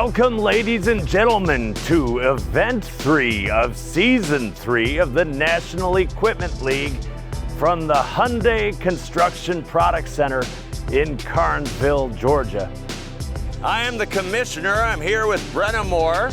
Welcome, ladies and gentlemen, to Event 3 of Season 3 of the National Equipment League from the Hyundai Construction Product Center in Carnesville, Georgia. I am the commissioner. I'm here with Brenna Moore,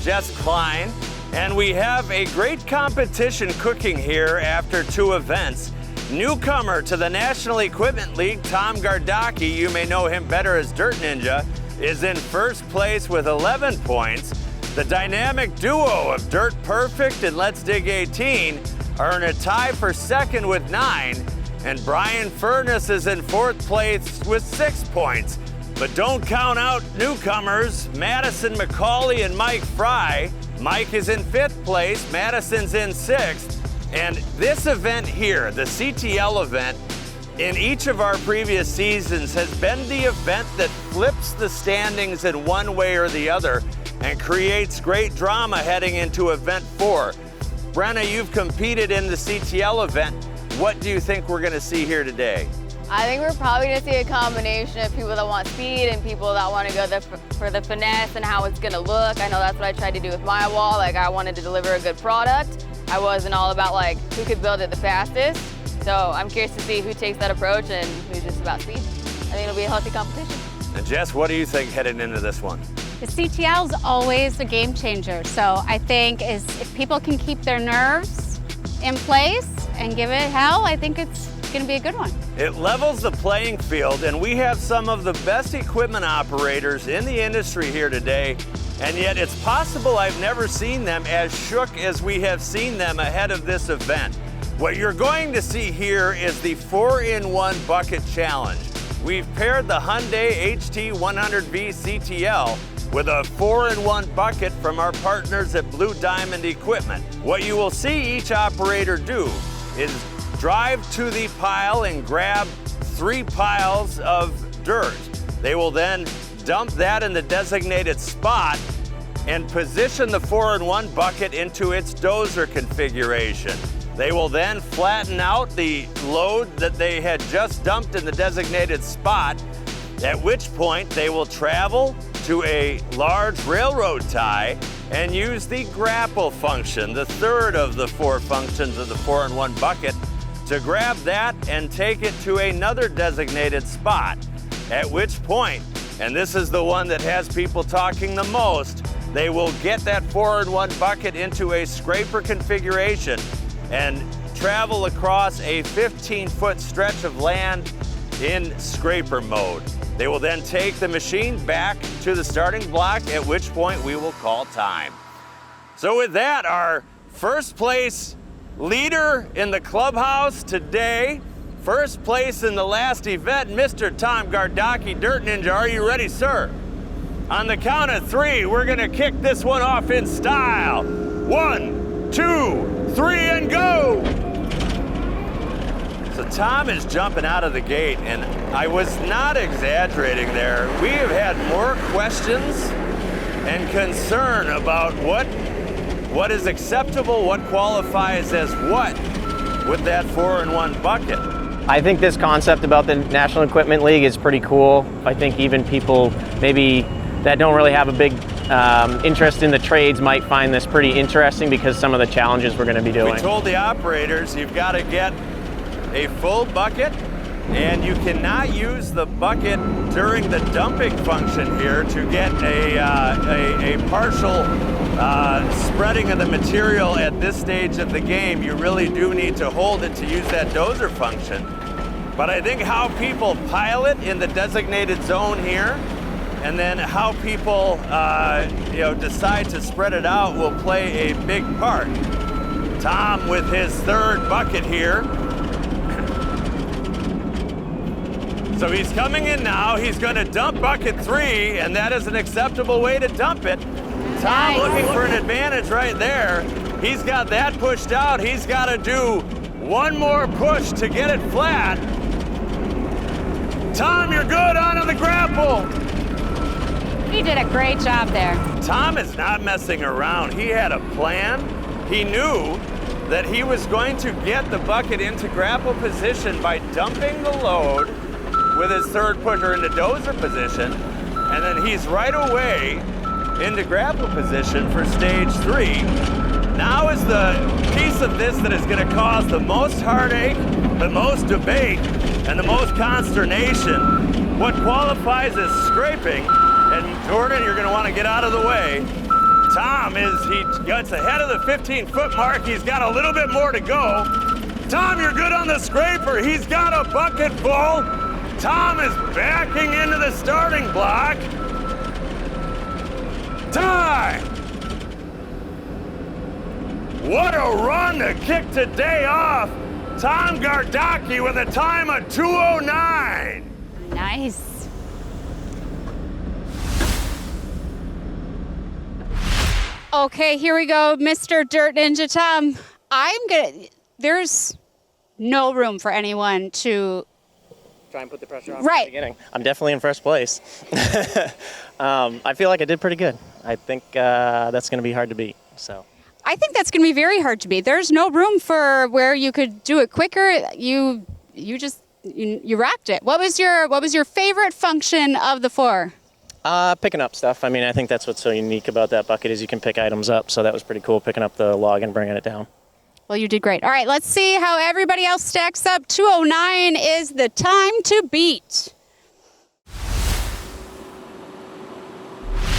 Jess Klein, and we have a great competition cooking here after two events. Newcomer to the National Equipment League, Tom Gardocki, you may know him better as Dirt Ninja, is in first place with 11 points. The dynamic duo of Dirt Perfect and Let's Dig 18 are in a tie for second with 9, and Bryan Furnace is in fourth place with 6 points. But don't count out newcomers, Madisen McCaulley and Mike Frey. Mike is in 5th place, Madison's in 6th, and this event here, the CTL event, in each of our previous seasons has been the event that flips the standings in one way or the other and creates great drama heading into Event 4. Brenna, you've competed in the CTL event. What do you think we're going to see here today? I think we're probably going to see a combination of people that want speed and people that want to go for the finesse and how it's going to look. I know that's what I tried to do with my wall. Like, I wanted to deliver a good product. I wasn't all about like who could build it the fastest. So I'm curious to see who takes that approach and who's just about speed. I think it'll be a healthy competition. And Jess, what do you think heading into this one? The CTL is always a game changer. So I think if people can keep their nerves in place and give it hell, I think it's going to be a good one. It levels the playing field, and we have some of the best equipment operators in the industry here today, and yet it's possible I've never seen them as shook as we have seen them ahead of this event. What you're going to see here is the 4-in-1 bucket challenge. We've paired the Hyundai HT100V CTL with a 4-in-1 bucket from our partners at Blue Diamond Equipment. What you will see each operator do is drive to the pile and grab 3 piles of dirt. They will then dump that in the designated spot and position the 4-in-1 bucket into its dozer configuration. They will then flatten out the load that they had just dumped in the designated spot, at which point they will travel to a large railroad tie and use the grapple function, the third of the 4 functions of the 4-in-1 bucket, to grab that and take it to another designated spot, at which point, and this is the one that has people talking the most, they will get that 4-in-1 bucket into a scraper configuration and travel across a 15-foot stretch of land in scraper mode. They will then take the machine back to the starting block, at which point we will call time. So with that, our first place leader in the clubhouse today, first place in the last event, Mr. Tom Gardocki, Dirt Ninja. Are you ready, sir? On the count of 3, we're gonna kick this one off in style. 1, 2, 3, and go! So Tom is jumping out of the gate, and I was not exaggerating there. We have had more questions and concern about what is acceptable, what qualifies as what with that 4-in-1 bucket. I think this concept about the National Equipment League is pretty cool. I think even people maybe that don't really have a big interest in the trades might find this pretty interesting because some of the challenges we're going to be doing. We told the operators you've got to get a full bucket, and you cannot use the bucket during the dumping function here to get a partial spreading of the material at this stage of the game. You really do need to hold it to use that dozer function. But I think how people pile it in the designated zone here, and then how people decide to spread it out will play a big part. Tom with his 3rd bucket here. So he's coming in now. He's going to dump bucket 3, and that is an acceptable way to dump it. Tom looking for an advantage right there. He's got that pushed out. He's got to do one more push to get it flat. Tom, you're good onto the grapple. He did a great job there. Tom is not messing around. He had a plan. He knew that he was going to get the bucket into grapple position by dumping the load with his 3rd pusher into dozer position, and then he's right away into grapple position for stage 3. Now is the piece of this that is going to cause the most heartache, the most debate, and the most consternation. What qualifies as scraping, and Jordan, you're going to want to get out of the way. Tom he gets ahead of the 15-foot mark. He's got a little bit more to go. Tom, you're good on the scraper. He's got a bucket full. Tom is backing into the starting block. Time! What a run to kick today off. Tom Gardocki with a time of 2:09. Nice. Okay, here we go, Mr. Dirt Ninja Tom. There's no room for anyone to Try and put the pressure on right. at the beginning. I'm definitely in first place. I feel like I did pretty good. I think that's going to be hard to beat. So. I think that's going to be very hard to beat. There's no room for where you could do it quicker. You rocked it. What was your favorite function of the 4? Picking up stuff. I mean, I think that's what's so unique about that bucket is you can pick items up. So that was pretty cool, picking up the log and bringing it down. Well, you did great. All right, let's see how everybody else stacks up. 2:09 is the time to beat.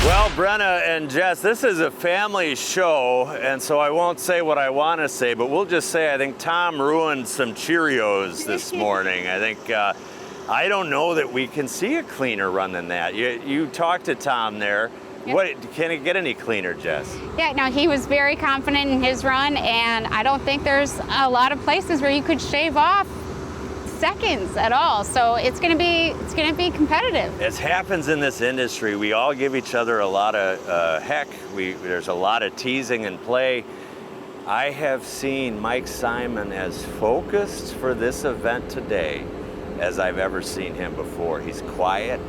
Well, Brenna and Jess, this is a family show, and so I won't say what I want to say, but we'll just say I think Tom ruined some Cheerios this morning. I think, I don't know that we can see a cleaner run than that. You talked to Tom there. Yep. What, can it get any cleaner, Jess? Yeah, no, he was very confident in his run, and I don't think there's a lot of places where you could shave off seconds at all. So it's gonna be competitive. As happens in this industry, we all give each other a lot of heck. There's a lot of teasing and play. I have seen Mike Simon as focused for this event today as I've ever seen him before. He's quiet,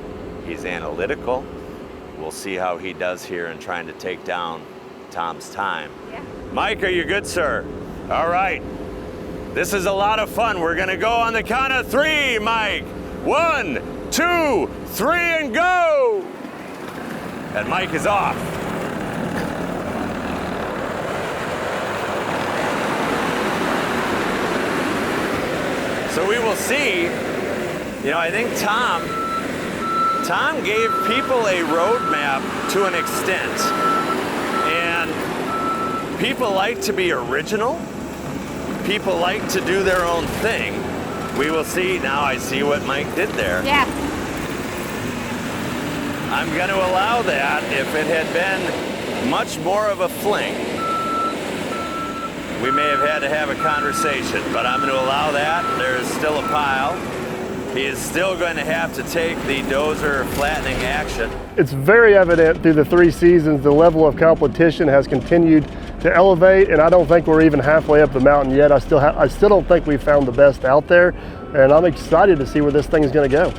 he's analytical. We'll see how he does here in trying to take down Tom's time. Yeah. Mike, are you good, sir? All right. This is a lot of fun. We're gonna go on the count of 3, Mike. 1, 2, 3, and go! And Mike is off. So we will see. I think Tom gave people a roadmap to an extent. And people like to be original. People like to do their own thing. We will see. Now I see what Mike did there. Yeah. I'm going to allow that. If it had been much more of a fling, we may have had to have a conversation, but I'm going to allow that. There's still a pile. He is still going to have to take the dozer flattening action. It's very evident through the 3 seasons the level of competition has continued to elevate, and I don't think we're even halfway up the mountain yet. I still don't think we've found the best out there, and I'm excited to see where this thing is going to go.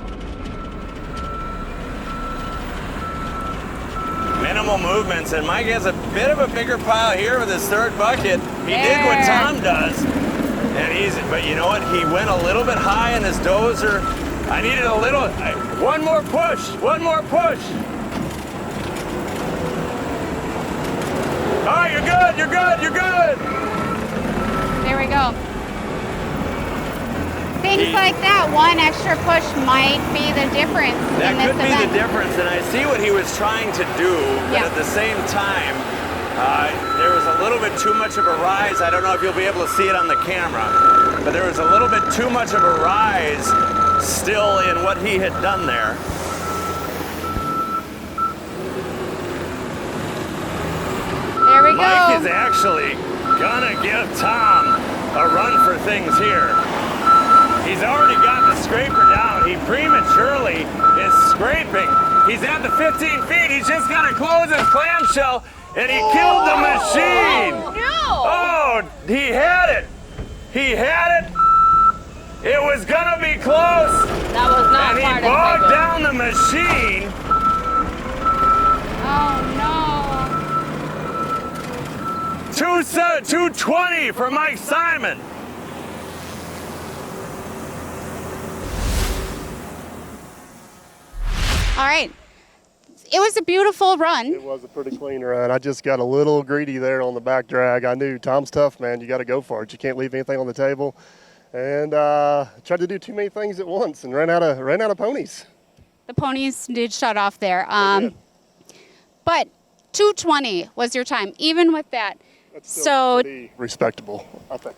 Minimal movements, and Mike has a bit of a bigger pile here with his 3rd bucket. He did what Tom does. But you know what? He went a little bit high in his dozer. I needed a little, one more push. All right, you're good. There we go. Things like that, one extra push might be the difference in this event. That could be the difference, and I see what he was trying to do, but at the same time, there was a little bit too much of a rise. I don't know if you'll be able to see it on the camera, but there was a little bit too much of a rise still in what he had done there. There we go. Mike is actually gonna give Tom a run for things here. He's already got the scraper down. He prematurely is scraping. He's at the 15 feet. He's just gotta close his clamshell. And he killed the machine! Oh, no! Oh, he had it! It was gonna be close! That was not and part he of bogged the down the machine! Oh, no! 220 for Mike Simon! All right. It was a beautiful run. It was a pretty clean run. I just got a little greedy there on the back drag. I knew Tom's tough, man. You got to go for it. You can't leave anything on the table. And tried to do too many things at once and ran out of ponies. The ponies did shut off there. They did. But 2:20 was your time, even with that. That's still So pretty respectable, I think.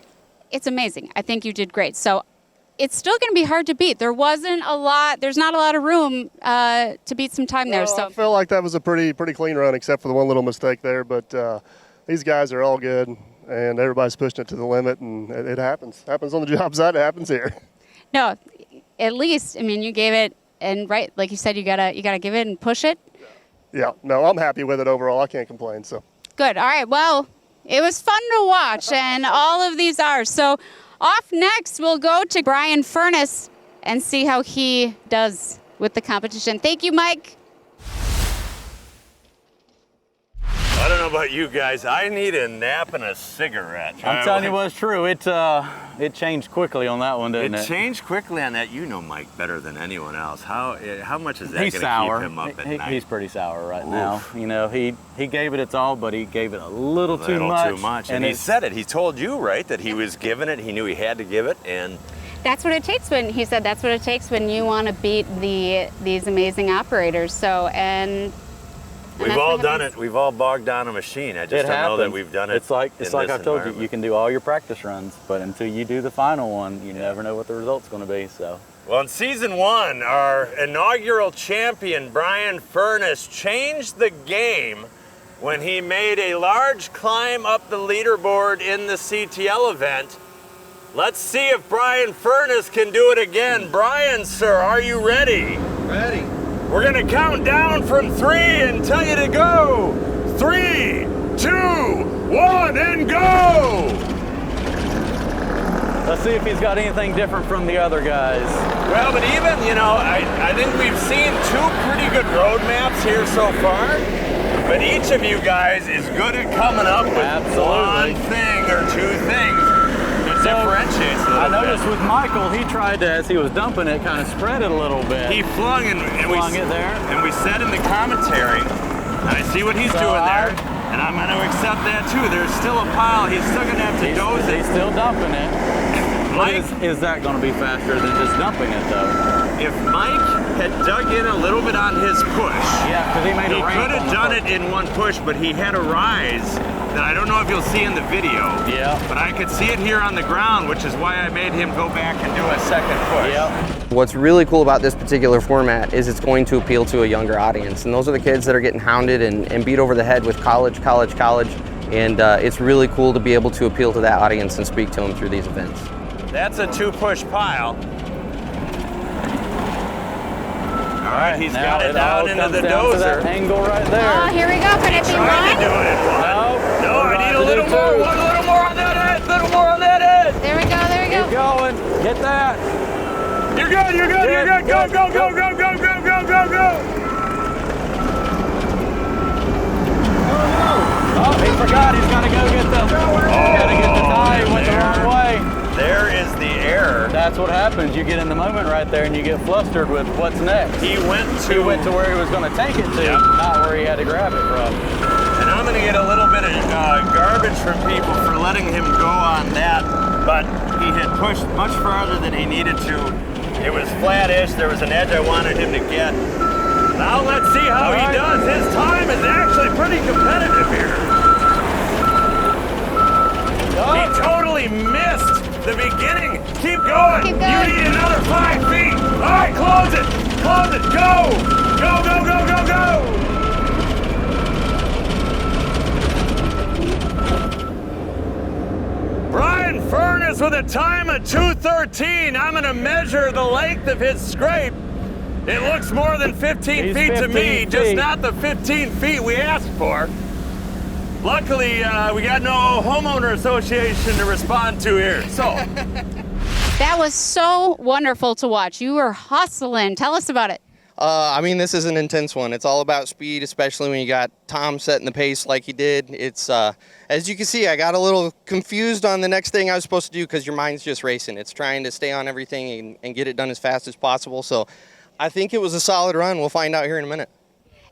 it's amazing. I think you did great. So it's still going to be hard to beat. There's not a lot of room to beat some time there. Well, So I felt like that was a pretty clean run, except for the one little mistake there. But these guys are all good, and everybody's pushing it to the limit, and it happens. Happens on the job site. It happens here. no, at least, I mean, you gave it, and right, like you said, you gotta give it and push it. Yeah, no, I'm happy with it overall. I can't complain. So Good. All right. Well, it was fun to watch, and all of these are. So off next, we'll go to Bryan Furnace and see how he does with the competition. Thank you, Mike. I don't know about you guys. I need a nap and a cigarette. I'm telling you what's true. It changed quickly on that one, didn't it? It changed quickly on that. You know Mike better than anyone else. How much is that going to He's sour. keep him up at night? He's pretty sour right Oof. now. You know, he gave it its all, but he gave it a little too much. And he said it. He told you, right, that he was giving it. He knew he had to give it, and That's what it takes when he said. That's what it takes when you want to beat these amazing operators. So we've all done it. We've all bogged down a machine. I just don't know that we've done it. It's like I've told you. You can do all your practice runs, but until you do the final one, you never know what the result's going to be. So. Well, in season 1, our inaugural champion, Bryan Furnace, changed the game when he made a large climb up the leaderboard in the CTL event. Let's see if Bryan Furnace can do it again. Bryan, sir, are you ready? Ready. We're gonna count down from 3 and tell you to go. 3, 2, 1, and go! Let's see if he's got anything different from the other guys. Well, but even, I think we've seen 2 pretty good road maps here so far. But each of you guys is good at coming up with one thing or 2 things that differentiates a little I noticed bit. with Michael, he tried to, as he was dumping it, kind of spread it a little bit. He flung and we it there. And we said in the commentary, and I see what he's doing there, and I'm going to accept that too. There's still a pile. He's still going to have to doze it. He's still dumping it. Mike, is that going to be faster than just dumping it though? if Mike had dug in a little bit on his push, Yeah, because he made a he ramp could have on the done front. it in one push, but he had a rise that I don't know if you'll see in the video. Yeah. But I could see it here on the ground, which is why I made him go back and do a second push. Yeah. What's really cool about this particular format is it's going to appeal to a younger audience. And those are the kids that are getting hounded and beat over the head with college. And it's really cool to be able to appeal to that audience and speak to them through these events. That's a 2-push pile. All right, he's Now got it down into the down to that dozer. angle right there. Oh, here we go. Can it be Trying to do one? it in one. No, I need a to do little more. two. One little more on that edge. Little more on that edge. There we go. There we Keep go. going. Get that. You're good. You're good. You're good. Go, go, go, go, go, go, go, go, go. Oh, he forgot. He's got to go get the. Got to get the tie. He went the wrong way. There is the error. That's what happens. You get in the moment right there, and you get flustered with what's next. He went He went to where he was going to take it to, Yep. not where he had to grab it from. And I'm going to get a little bit of garbage from people for letting him go on that, but he had pushed much farther than he needed to. It was flat-ish. There was an edge I wanted him to get. Now let's see how he does. His time is actually pretty competitive here. He totally missed the beginning. Keep going. Keep going. You need another 5 feet. All right, close it. Close it. Go. Go, go, go, go, go. Bryan Furnace with a time of 2:13. I'm going to measure the length of his scrape. It looks more than 15 He's feet to 15 me, just feet. not the 15 feet we asked for. Luckily, we got no homeowner association to respond to here. So, That was so wonderful to watch. You were hustling. Tell us about it. I mean, this is an intense one. It's all about speed, especially when you got Tom setting the pace like he did. It's, as you can see, I got a little confused on the next thing I was supposed to do because your mind's just racing. It's trying to stay on everything and get it done as fast as possible. So I think it was a solid run. We'll find out here in a minute.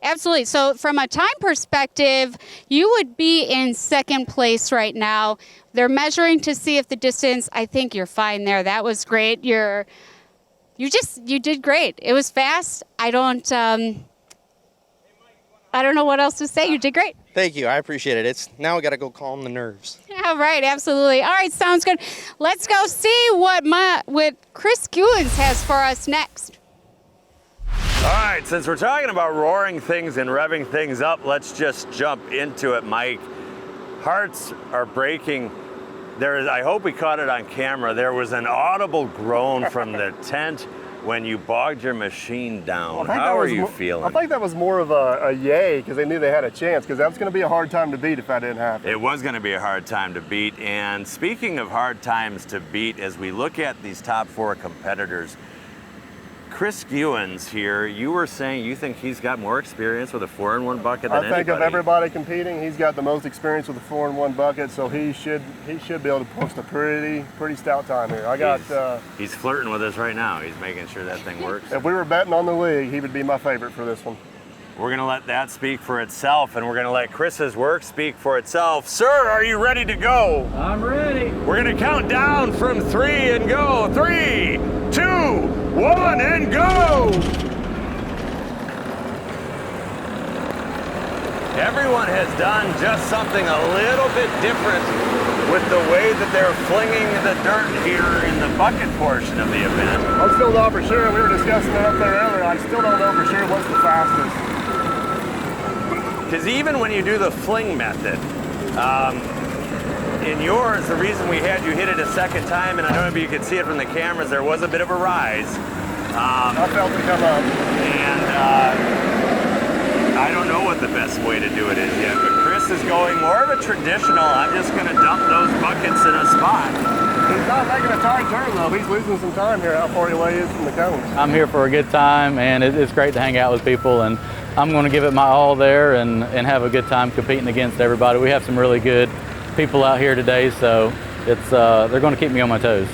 Absolutely. So from a time perspective, you would be in second place right now. They're measuring to see if the distance, I think you're fine there. That was great. You did great. It was fast. I don't know what else to say. You did great. Thank you. I appreciate it. Now we got to go calm the nerves. All right, absolutely. All right, sounds good. Let's go see what Chris Guins has for us next. All right, since we're talking about roaring things and revving things up, let's just jump into it, Mike. Hearts are breaking. I hope we caught it on camera. There was an audible groan from the tent when you bogged your machine down. How are you feeling? I think that was more of a yay, because they knew they had a chance, because that was going to be a hard time to beat if that didn't happen. It was going to be a hard time to beat. And speaking of hard times to beat, as we look at these top 4 competitors, Chris Guins here, you were saying you think he's got more experience with a 4-in-1 bucket than anybody. I think of everybody competing, he's got the most experience with a 4-in-1 bucket, so he should be able to post a pretty stout time here. He's flirting with us right now. He's making sure that thing works. If we were betting on the league, he would be my favorite for this one. We're going to let that speak for itself, and we're going to let Chris's work speak for itself. Sir, are you ready to go? I'm ready. We're going to count down from 3 and go. 3, 2, 1, and go! Everyone has done just something a little bit different with the way that they're flinging the dirt here in the bucket portion of the event. I still don't know for sure. We were discussing that up there earlier. I still don't know for sure what's the fastest. Because even when you do the fling method, in yours, the reason we had you hit it a second time, and I don't know if you could see it from the cameras, there was a bit of a rise. I felt it come up. And I don't know what the best way to do it is yet, but Chris is going more of a traditional, I'm just going to dump those buckets in a spot. He's not making a tight turn, though. He's losing some time here, how far away he is from the cones. I'm here for a good time, and it's great to hang out with people, and I'm going to give it my all there and have a good time competing against everybody. We have some really good people out here today, so they're going to keep me on my toes.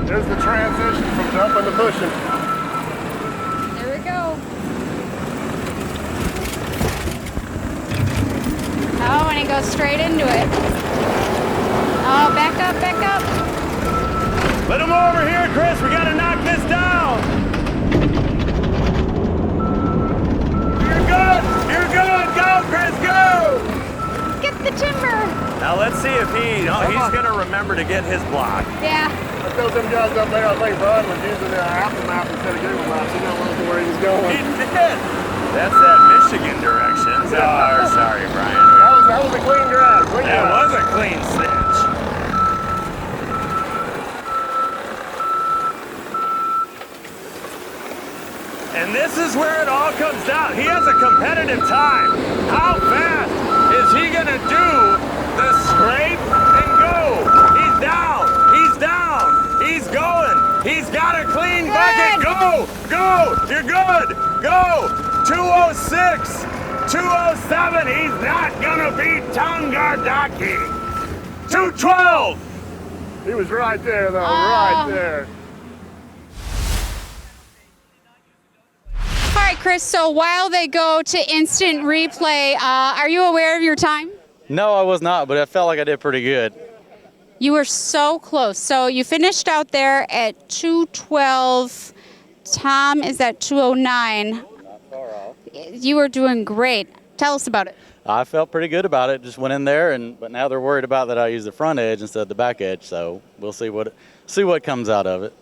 There's the transition from dumping to pushing. There we go. Oh, and he goes straight into it. Oh, back up, back up. Let him over here, Chris. We got to knock this down. You're good. You're good. Go, Chris, go. Get the timber. Now let's see if he's going to remember to get his block. Yeah. I told them guys up there, I think Bryan was using Apple Map instead of Google Maps. He didn't know where he was going. He did. That's that Michigan directions. Sorry, Bryan. That was a clean drive. That was a clean cinch. And this is where it all comes down. He has a competitive time. How fast is he going to do the scrape and go? He's down. He's down. He's going. He's got a clean bucket. Go. Go. You're good. Go. 206. 207. He's not going to beat Gardocki. 212. He was right there, though. Right there. All right, Chris, so while they go to instant replay, are you aware of your time? No, I was not, but I felt like I did pretty good. You were so close. So you finished out there at 2:12. Tom is at 2:09. Not far off. You were doing great. Tell us about it. I felt pretty good about it. Just went in there, but now they're worried about that I use the front edge instead of the back edge. So we'll see what comes out of it.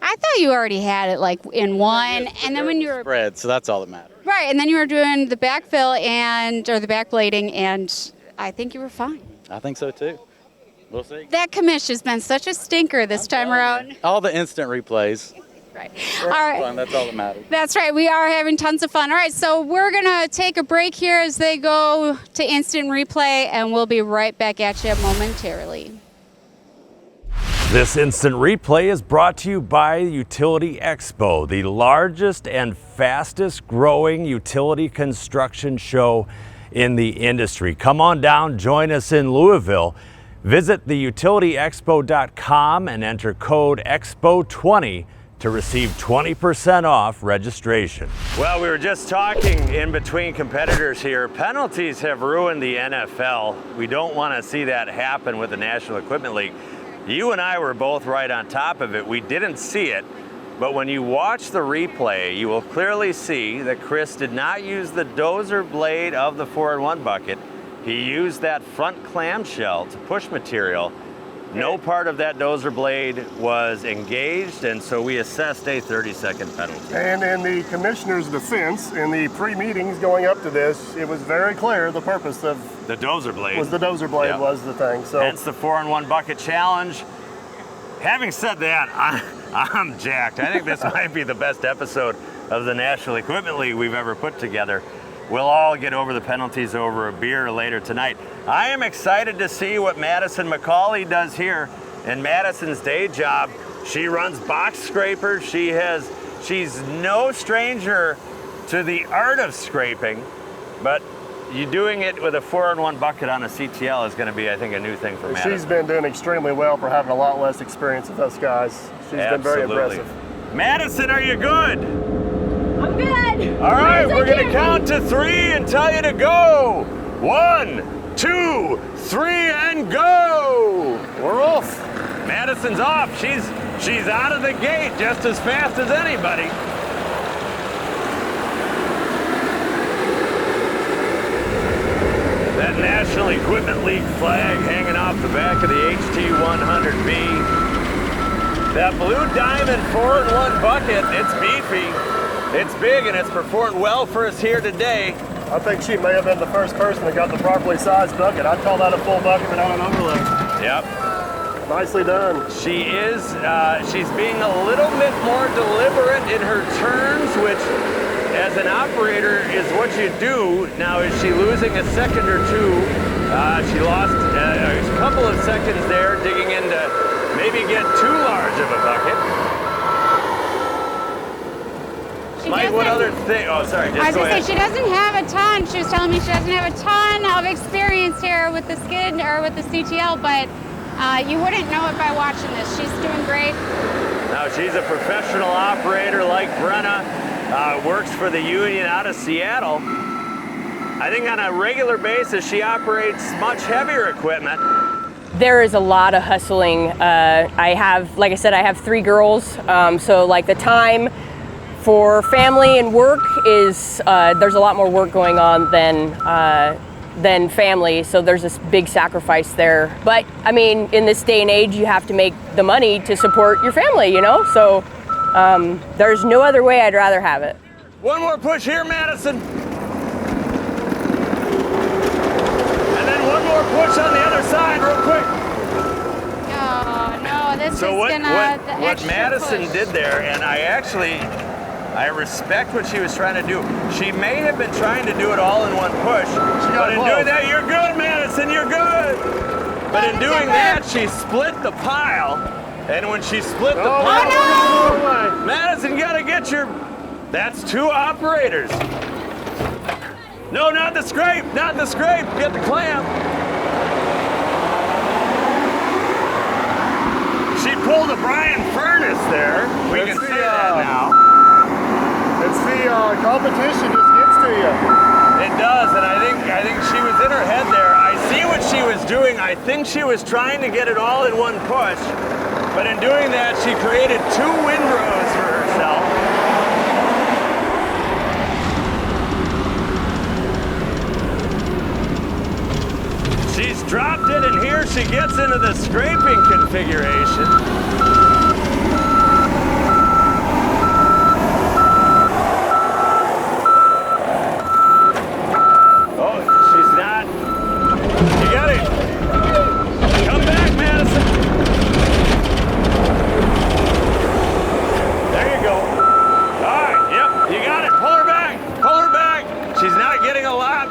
I thought you already had it like in one, and then when you were spread, so that's all that matters. Right, and then you were doing the backfill or the backblading, and I think you were fine. I think so too. We'll see. That commish has been such a stinker this time around. All the instant replays. Right. All right. Fun. That's all that matters. That's right. We are having tons of fun. All right, so we're going to take a break here as they go to instant replay, and we'll be right back at you momentarily. This instant replay is brought to you by Utility Expo, the largest and fastest growing utility construction show in the industry. Come on down, join us in Louisville. Visit theutilityexpo.com and enter code EXPO20 to to receive 20% off registration. Well, we were just talking in between competitors here. Penalties have ruined the NFL. We don't want to see that happen with the National Equipment League. You and I were both right on top of it. We didn't see it, but when you watch the replay, you will clearly see that Chris did not use the dozer blade of the 4-in-1 bucket. He used that front clamshell to push material. No part of that dozer blade was engaged, and so we assessed a 30-second penalty. And in the commissioner's defense, in the pre-meetings going up to this, it was very clear the purpose of the dozer blade was the thing. So hence the 4-in-1 bucket challenge. Having said that, I'm jacked. I think this might be the best episode of the National Equipment League we've ever put together. We'll all get over the penalties over a beer later tonight. I am excited to see what Madisen McCaulley does here in Madison's day job. She runs box scrapers. She's no stranger to the art of scraping, but you doing it with a 4-in-1 bucket on a CTL is going to be, I think, a new thing for Madison. She's been doing extremely well for having a lot less experience with us guys. She's been very impressive. Madison, are you good? I'm good. All right, we're going to count to 3 and tell you to go. 1, 2, 3, and go. We're off. Madison's off. She's out of the gate just as fast as anybody. That National Equipment League flag hanging off the back of the HT100V. That blue diamond 4-in-1 bucket, it's beefy. It's big and it's performed well for us here today. I think she may have been the first person that got the properly sized bucket. I'd call that a full bucket without an overlay. Yep. Nicely done. She is, she's being a little bit more deliberate in her turns, which as an operator is what you do. Now, is she losing a second or two? She lost a couple of seconds there, digging in to maybe get too large of a bucket. Mike, what other thing? Oh, sorry. I was going to say, she doesn't have a ton. She was telling me she doesn't have a ton of experience here with the skid or with the CTL, but you wouldn't know it by watching this. She's doing great. Now, she's a professional operator like Brenna, works for the union out of Seattle. I think on a regular basis, she operates much heavier equipment. There is a lot of hustling. I have, like I said, I have 3 girls, so like the time for family and work is, there's a lot more work going on than family, so there's this big sacrifice there. But I mean, in this day and age, you have to make the money to support your family, you know? So there's no other way I'd rather have it. One more push here, Madison. And then one more push on the other side real quick. Oh, no, this So is what extra Madison push. did there, and I respect what she was trying to do. She may have been trying to do it all in one push, but in doing that, you're good, Madison, you're good. But in doing that, she split the pile, and when she split the pile, Madison, you gotta get your, that's 2 operators. No, not the scrape, not the scrape, get the clamp. She pulled a Bryan Furnace there. We can see that now. It's the competition just gets to you. It does, and I think she was in her head there. I see what she was doing. I think she was trying to get it all in one push, but in doing that, she created 2 windrows for herself. She's dropped it, and here she gets into the scraping configuration.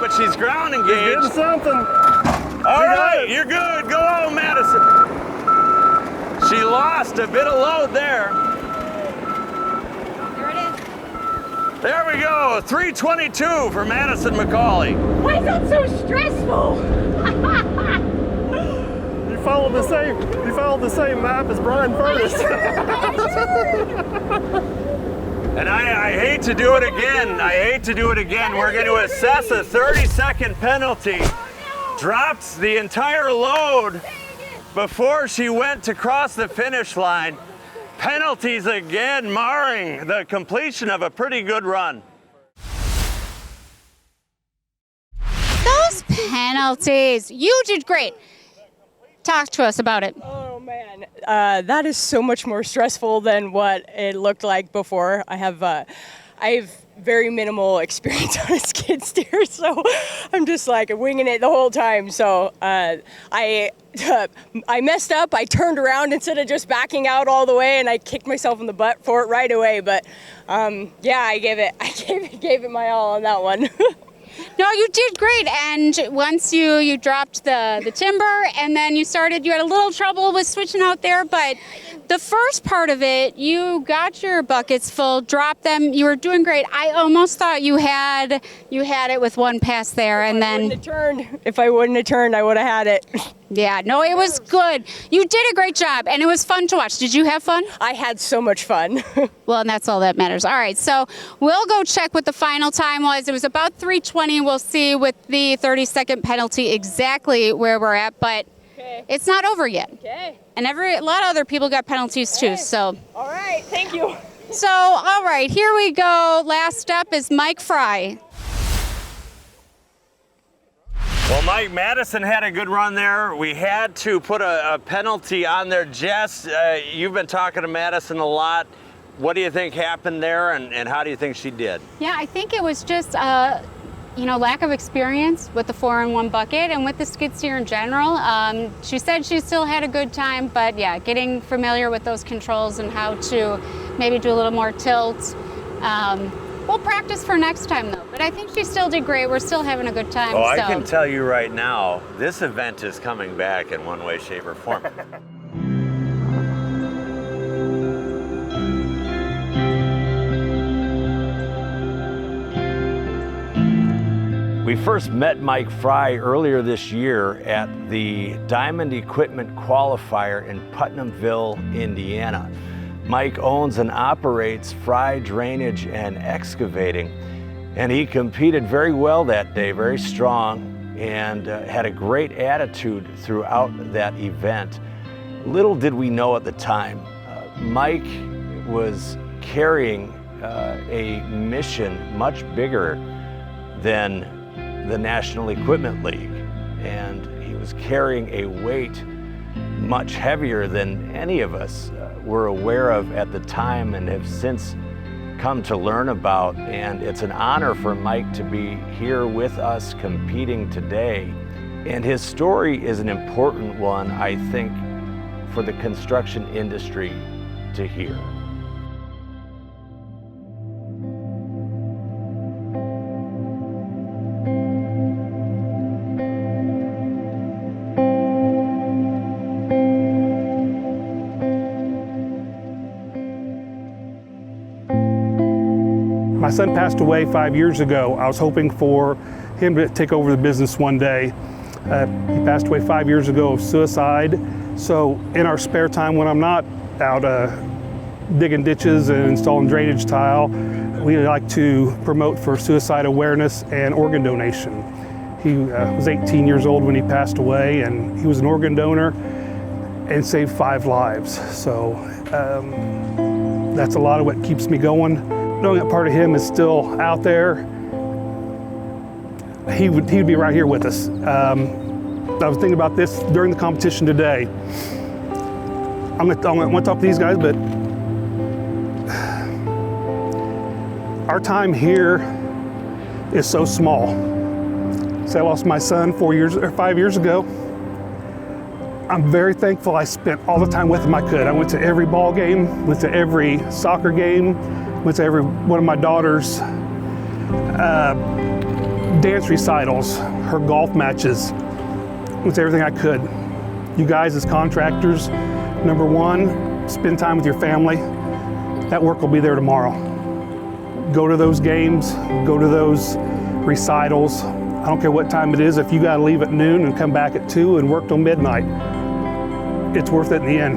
But she's ground engaged. You're getting something. All right, you're good. Go on, Madison. She lost a bit of load there. There it is. There we go. 322 for Madisen McCaulley. Why is that so stressful? You followed the same map as Bryan Furnace. And I hate to do it again. We're going to assess a 30-second penalty. Drops the entire load before she went to cross the finish line. Penalties again, marring the completion of a pretty good run. Those penalties. You did great. Talk to us about it. Oh man, that is so much more stressful than what it looked like before. I have very minimal experience on a skid steer, so I'm just like winging it the whole time. So I messed up. I turned around instead of just backing out all the way, and I kicked myself in the butt for it right away. But yeah, I gave it my all on that one. No, you did great. And once you dropped the timber, and then you had a little trouble with switching out there, but the first part of it, you got your buckets full, dropped them. You were doing great. I almost thought you had it with one pass there, and then if I wouldn't have turned, I would have had it. Yeah, no, it was good. You did a great job, and it was fun to watch. Did you have fun? I had so much fun. Well, and that's all that matters. All right, so we'll go check what the final time was. It was about 3:20. We'll see with the 30-second penalty exactly where we're at, but it's not over yet. Okay. And a lot of other people got penalties too, so. All right, thank you. So, all right, here we go. Last up is Mike Frey. Well, Mike, Madisen had a good run there. We had to put a penalty on there. Jess, you've been talking to Madisen a lot. What do you think happened there, and how do you think she did? Yeah, I think it was just, lack of experience with the 4-in-1 bucket and with the skid steer in general. She said she still had a good time, but yeah, getting familiar with those controls and how to maybe do a little more tilt. We'll practice for next time though, but I think she still did great. We're still having a good time. Oh, I can tell you right now, this event is coming back in one way, shape, or form. We first met Mike Frey earlier this year at the Diamond Equipment Qualifier in Putnamville, Indiana. Mike owns and operates Frey Drainage and Excavating, and he competed very well that day, very strong, and had a great attitude throughout that event. Little did we know at the time, Mike was carrying a mission much bigger than the National Equipment League, and he was carrying a weight much heavier than any of us were aware of at the time and have since come to learn about. And it's an honor for Mike to be here with us competing today. And his story is an important one, I think, for the construction industry to hear. My son passed away 5 years ago. I was hoping for him to take over the business one day. He passed away 5 years ago of suicide. So in our spare time, when I'm not out digging ditches and installing drainage tile, we like to promote for suicide awareness and organ donation. He was 18 years old when he passed away, and he was an organ donor and saved 5 lives. So that's a lot of what keeps me going. Knowing that part of him is still out there, he would be right here with us. I was thinking about this during the competition today. I'm gonna talk to these guys, but our time here is so small. So I lost my son 5 years ago. I'm very thankful I spent all the time with him I could. I went to every ball game, went to every soccer game, went to every one of my daughter's dance recitals, her golf matches, went to everything I could. You guys as contractors, number one, spend time with your family. That work will be there tomorrow. Go to those games, go to those recitals. I don't care what time it is, if you gotta leave at noon and come back at 2 and work till midnight, it's worth it in the end.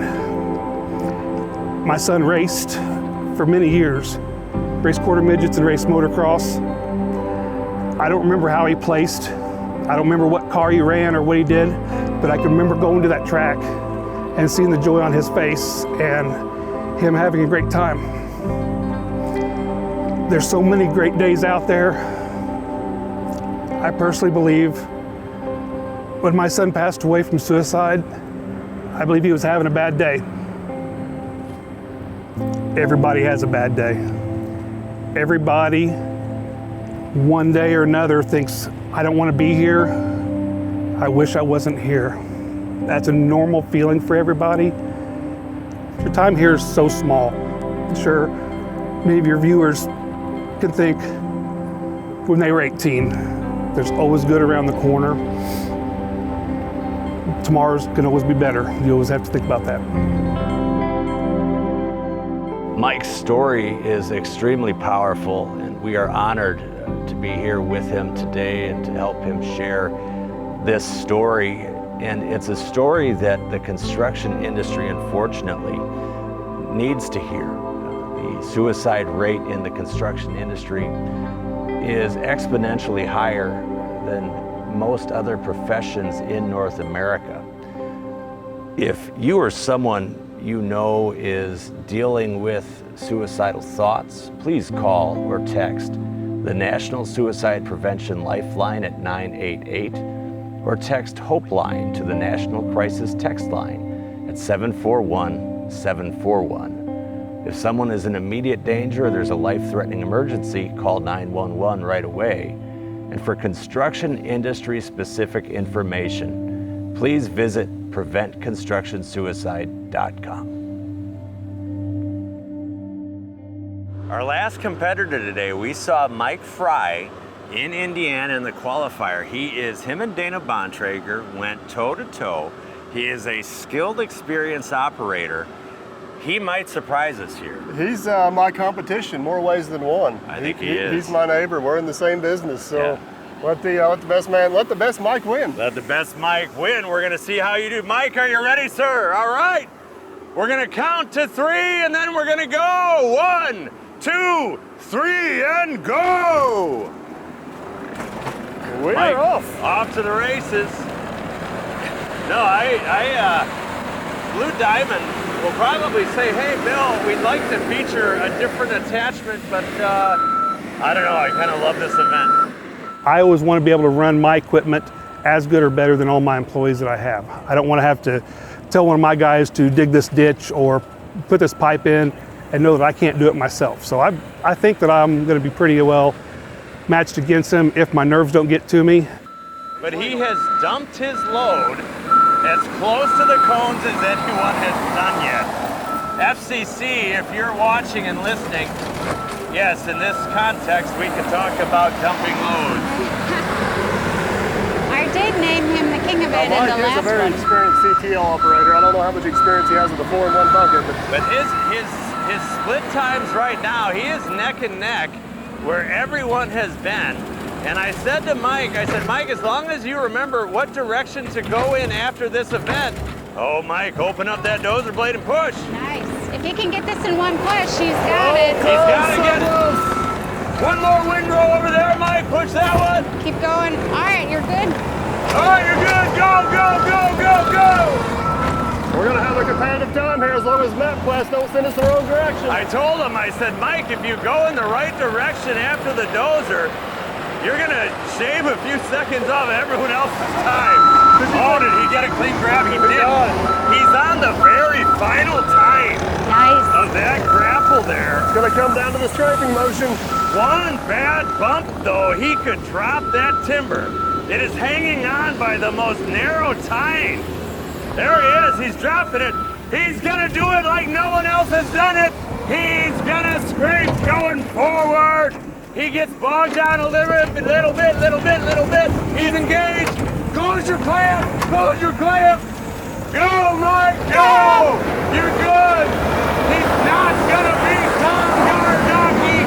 My son raced for many years, raced quarter midgets and raced motocross. I don't remember how he placed. I don't remember what car he ran or what he did, but I can remember going to that track and seeing the joy on his face and him having a great time. There's so many great days out there. I personally believe when my son passed away from suicide, I believe he was having a bad day. Everybody has a bad day. Everybody, one day or another, thinks, I don't want to be here. I wish I wasn't here. That's a normal feeling for everybody. Your time here is so small. I'm sure many of your viewers can think when they were 18, there's always good around the corner. Tomorrow's can always be better. You always have to think about that. Mike's story is extremely powerful, and we are honored to be here with him today and to help him share this story. And it's a story that the construction industry, unfortunately, needs to hear. The suicide rate in the construction industry is exponentially higher than most other professions in North America. If you or someone you know is dealing with suicidal thoughts, please call or text the National Suicide Prevention Lifeline at 988, or text Hopeline to the National Crisis Text Line at 741-741. If someone is in immediate danger or there's a life-threatening emergency, call 911 right away. And for construction industry specific information, please visit preventconstructionsuicide.com. Our last competitor today, we saw Mike Frey in Indiana in the qualifier. Him and Dana Bontrager went toe-to-toe. He is a skilled, experienced operator. He might surprise us here. He's my competition, more ways than one. I think he is. He's my neighbor. We're in the same business, so yeah. let the best Mike win. Let the best Mike win. We're gonna see how you do. Mike, are you ready, sir? All right. We're gonna count to 3 and then we're gonna go. 1, 2, 3, and go! We Mike, are off. Off to the races. No, Blue Diamond will probably say, hey, Bill, we'd like to feature a different attachment, but I don't know, I kind of love this event. I always want to be able to run my equipment as good or better than all my employees that I have. I don't want to have to tell one of my guys to dig this ditch or put this pipe in and know that I can't do it myself. So I think that I'm going to be pretty well matched against him if my nerves don't get to me. But he has dumped his load as close to the cones as anyone has done yet. FCC, if you're watching and listening, yes, in this context, we can talk about dumping loads. I did name him the king of it in the last one. Mike is a very experienced CTL operator. I don't know how much experience he has with the 4-in-1 bucket. But his split times right now, he is neck and neck where everyone has been. And I said to Mike, Mike, as long as you remember what direction to go in after this event. Oh, Mike, open up that dozer blade and push. Nice. If he can get this in one push, he's got it. He's got to get it. One more windrow over there, Mike. Push that one. Keep going. All right, you're good. All right, you're good. Go, go, go, go, go. We're going to have a competitive time here as long as MapQuest don't send us the wrong direction. I told him, I said, Mike, if you go in the right direction after the dozer, you're going to shave a few seconds off everyone else's time. Oh, did he get a clean grab? He did. He's on the very final time of that grapple there. It's going to come down to the strafing motion. One bad bump, though, he could drop that timber. It is hanging on by the most narrow tine. There he is. He's dropping it. He's going to do it like no one else has done it. He's going to scrape going forward. He gets bogged down a little bit. He's engaged. Close your clamp. Close your clamp. Go, Mike, go. You're good. He's not going to beat Tom Gardocki,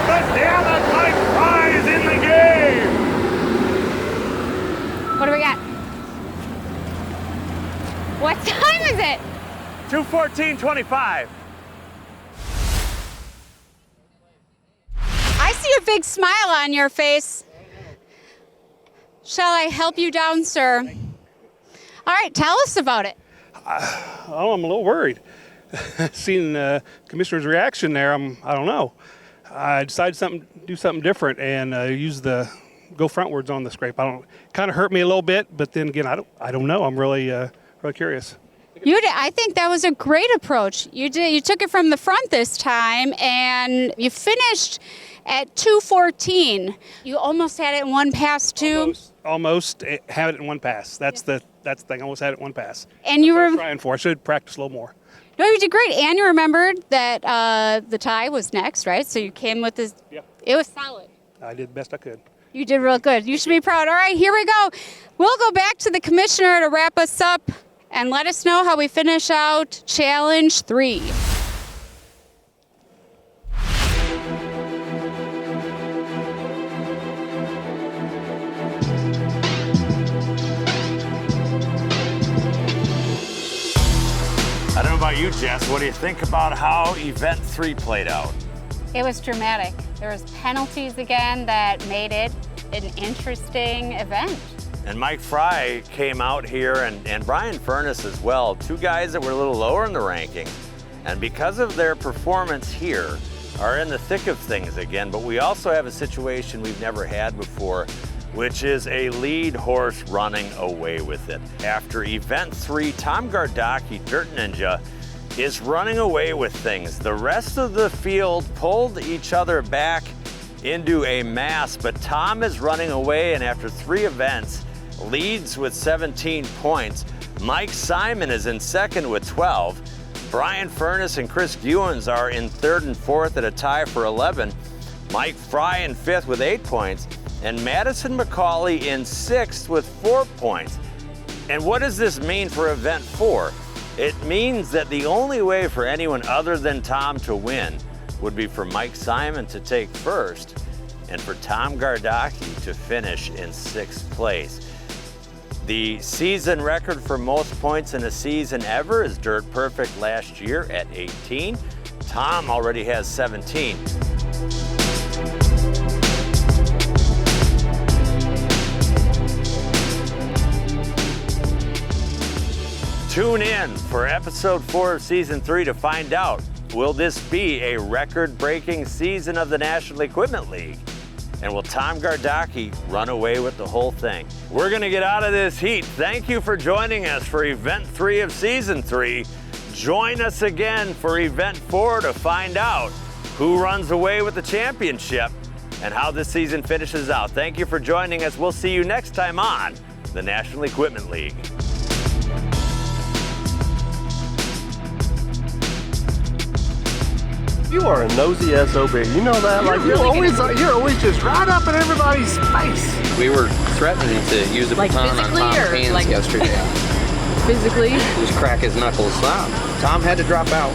but damn it, Mike Frey is in the game. What do we got? What time is it? 2:14.25. I see a big smile on your face. Shall I help you down, sir? All right, tell us about it. Oh, I'm a little worried. Seeing the commissioner's reaction there, I don't know. I decided do something different and use the go frontwards on the scrape. Kind of hurt me a little bit, but then again, I don't know. I'm really curious. You did. I think that was a great approach. You took it from the front this time, and you finished at 2:14. You almost had it in one pass too. Almost had it in one pass. That's the thing. Almost had it in one pass. And you were trying for. I should practice a little more. No, you did great. And you remembered that the tie was next, right? So you came with this. Yeah. It was solid. I did the best I could. You did real good. You should be proud. All right, here we go. We'll go back to the commissioner to wrap us up and let us know how we finish out Challenge 3. I don't know about you, Jess. What do you think about how Event 3 played out? It was dramatic. There was penalties again that made it an interesting event. And Mike Frey came out here, and Bryan Furnace as well, two guys that were a little lower in the ranking. And because of their performance here, are in the thick of things again. But we also have a situation we've never had before, which is a lead horse running away with it. After Event 3, Tom Gardocki, Dirt Ninja, is running away with things. The rest of the field pulled each other back into a mass, but Tom is running away, and after 3 events, leads with 17 points. Mike Simon is in second with 12. Bryan Furnace and Chris Guins are in third and fourth at a tie for 11. Mike Frey in fifth with 8 points. And Madisen McCaulley in sixth with 4 points. And what does this mean for Event 4? It means that the only way for anyone other than Tom to win would be for Mike Simon to take first and for Tom Gardocki to finish in 6th place. The season record for most points in a season ever is Dirt Perfect last year at 18. Tom already has 17. Tune in for episode 4 of season 3 to find out, will this be a record-breaking season of the National Equipment League? And will Tom Gardocki run away with the whole thing? We're gonna get out of this heat. Thank you for joining us for Event 3 of season 3. Join us again for Event 4 to find out who runs away with the championship and how this season finishes out. Thank you for joining us. We'll see you next time on the National Equipment League. You are a nosy SOB. You know that? You're always just right up in everybody's face. We were threatening to use a baton on Tom's hands yesterday. Physically? Just crack his knuckles. Tom had to drop out.